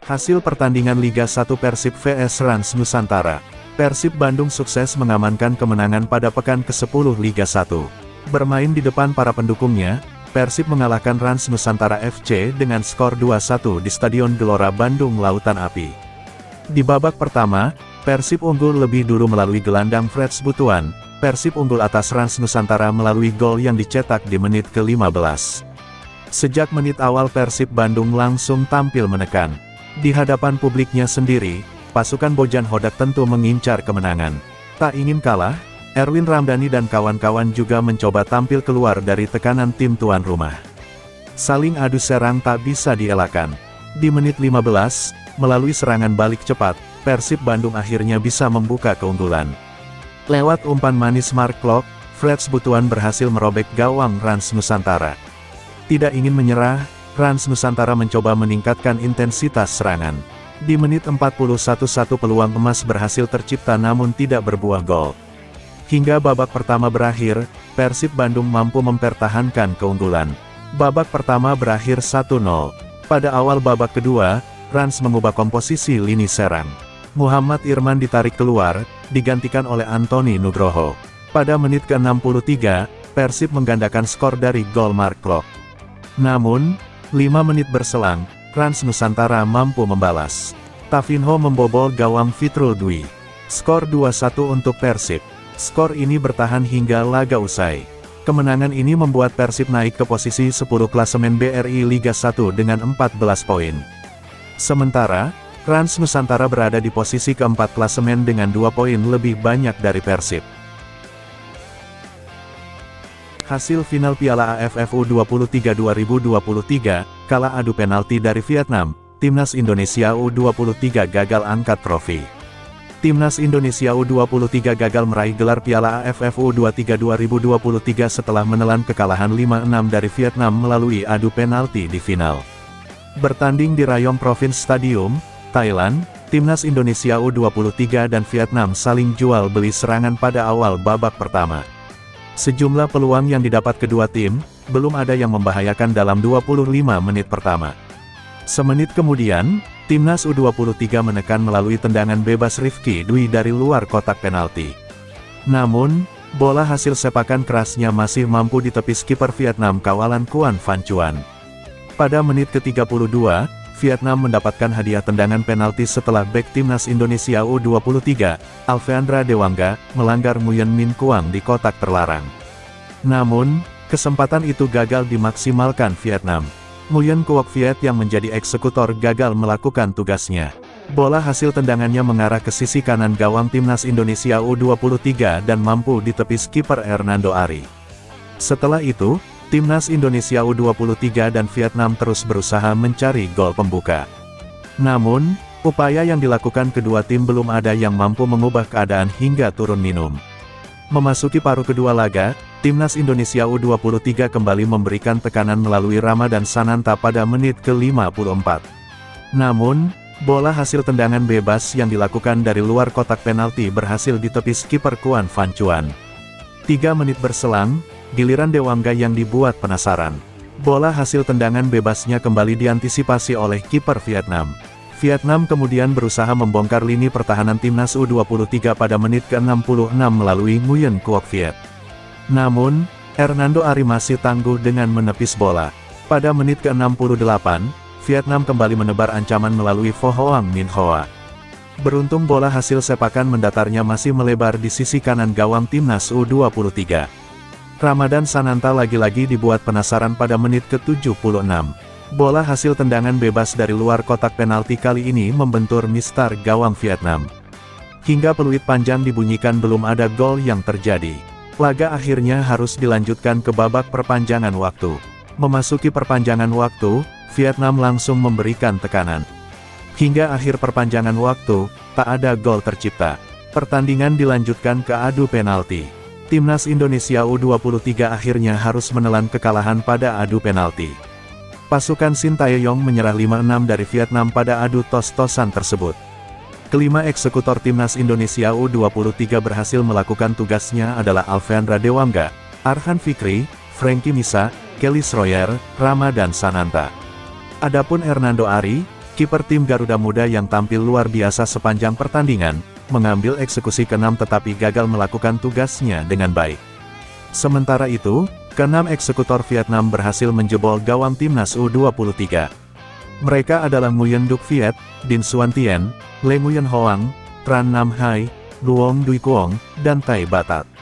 Hasil pertandingan Liga 1 Persib vs Rans Nusantara. Persib Bandung sukses mengamankan kemenangan pada pekan ke-10 Liga 1. Bermain di depan para pendukungnya, Persib mengalahkan Rans Nusantara FC dengan skor 2-1 di Stadion Gelora Bandung Lautan Api. Di babak pertama, Persib unggul lebih dulu melalui gelandang Freds Butuan. Persib unggul atas Rans Nusantara melalui gol yang dicetak di menit ke-15. Sejak menit awal Persib Bandung langsung tampil menekan. Di hadapan publiknya sendiri, pasukan Bojan Hodak tentu mengincar kemenangan. Tak ingin kalah, Erwin Ramdhani dan kawan-kawan juga mencoba tampil keluar dari tekanan tim tuan rumah. Saling adu serang tak bisa dielakkan. Di menit 15, melalui serangan balik cepat, Persib Bandung akhirnya bisa membuka keunggulan. Lewat umpan manis Mark Klok, Freds Butuan berhasil merobek gawang Rans Nusantara. Tidak ingin menyerah, Rans Nusantara mencoba meningkatkan intensitas serangan. Di menit 41 satu peluang emas berhasil tercipta namun tidak berbuah gol. Hingga babak pertama berakhir, Persib Bandung mampu mempertahankan keunggulan. Babak pertama berakhir 1-0. Pada awal babak kedua, Rans mengubah komposisi lini serang. Muhammad Irman ditarik keluar, digantikan oleh Anthony Nugroho. Pada menit ke-63, Persib menggandakan skor dari gol Mark Klok. Namun, 5 menit berselang, Rans Nusantara mampu membalas. Tavinho membobol gawang Fitrul Dwi. Skor 2-1 untuk Persib. Skor ini bertahan hingga laga usai. Kemenangan ini membuat Persib naik ke posisi 10 klasemen BRI Liga 1 dengan 14 poin. Sementara, Rans Nusantara berada di posisi keempat klasemen dengan 2 poin lebih banyak dari Persib. Hasil final Piala AFF U23 2023, kalah adu penalti dari Vietnam, Timnas Indonesia U23 gagal angkat trofi. Timnas Indonesia U23 gagal meraih gelar Piala AFF U23 2023 setelah menelan kekalahan 5-6 dari Vietnam melalui adu penalti di final. Bertanding di Rayong Province Stadium, Thailand, Timnas Indonesia U23 dan Vietnam saling jual beli serangan pada awal babak pertama. Sejumlah peluang yang didapat kedua tim, belum ada yang membahayakan dalam 25 menit pertama. Semenit kemudian, Timnas U23 menekan melalui tendangan bebas Rifki Dwi dari luar kotak penalti. Namun, bola hasil sepakan kerasnya masih mampu ditepis kiper Vietnam kawalan Kuan Van Chuan. Pada menit ke-32, Vietnam mendapatkan hadiah tendangan penalti setelah bek Timnas Indonesia U23, Alfeandra Dewangga, melanggar Nguyen Min Kuang di kotak terlarang. Namun, kesempatan itu gagal dimaksimalkan Vietnam. Nguyen Kuok Viet yang menjadi eksekutor gagal melakukan tugasnya. Bola hasil tendangannya mengarah ke sisi kanan gawang Timnas Indonesia U23 dan mampu ditepis kiper Hernando Ari. Setelah itu, Timnas Indonesia U23 dan Vietnam terus berusaha mencari gol pembuka. Namun, upaya yang dilakukan kedua tim belum ada yang mampu mengubah keadaan hingga turun minum. Memasuki paruh kedua laga, Timnas Indonesia U23 kembali memberikan tekanan melalui Ramadan Sananta pada menit ke-54. Namun, bola hasil tendangan bebas yang dilakukan dari luar kotak penalti berhasil ditepis kiper Kuan Van Chuan. 3 menit berselang, giliran Dewangga yang dibuat penasaran. Bola hasil tendangan bebasnya kembali diantisipasi oleh kiper Vietnam. Vietnam kemudian berusaha membongkar lini pertahanan Timnas U23 pada menit ke-66 melalui Nguyen Kuok Viet. Namun, Hernando Ari masih tangguh dengan menepis bola. Pada menit ke-68, Vietnam kembali menebar ancaman melalui Pho Hoang Min Hoa. Beruntung bola hasil sepakan mendatarnya masih melebar di sisi kanan gawang Timnas U23. Ramadan Sananta lagi-lagi dibuat penasaran pada menit ke-76. Bola hasil tendangan bebas dari luar kotak penalti kali ini membentur mistar gawang Vietnam. Hingga peluit panjang dibunyikan belum ada gol yang terjadi. Laga akhirnya harus dilanjutkan ke babak perpanjangan waktu. Memasuki perpanjangan waktu, Vietnam langsung memberikan tekanan. Hingga akhir perpanjangan waktu, tak ada gol tercipta. Pertandingan dilanjutkan ke adu penalti. Timnas Indonesia U23 akhirnya harus menelan kekalahan pada adu penalti. Pasukan Sintayong menyerah 5-6 dari Vietnam pada adu tos-tosan tersebut. Kelima eksekutor Timnas Indonesia U23 berhasil melakukan tugasnya adalah Alfeandra Dewangga, Arhan Fikri, Frankie Misa, Kelly Schroyer, Ramadan Sananta. Adapun Hernando Ari, Kiper tim Garuda Muda yang tampil luar biasa sepanjang pertandingan, mengambil eksekusi ke-6 tetapi gagal melakukan tugasnya dengan baik. Sementara itu, ke-6 eksekutor Vietnam berhasil menjebol gawang timnas U23. Mereka adalah Nguyen Duc Viet, Din Xuan Tien, Le Nguyen Hoang, Tran Nam Hai, Luong Dui Quong, dan Tai Batat.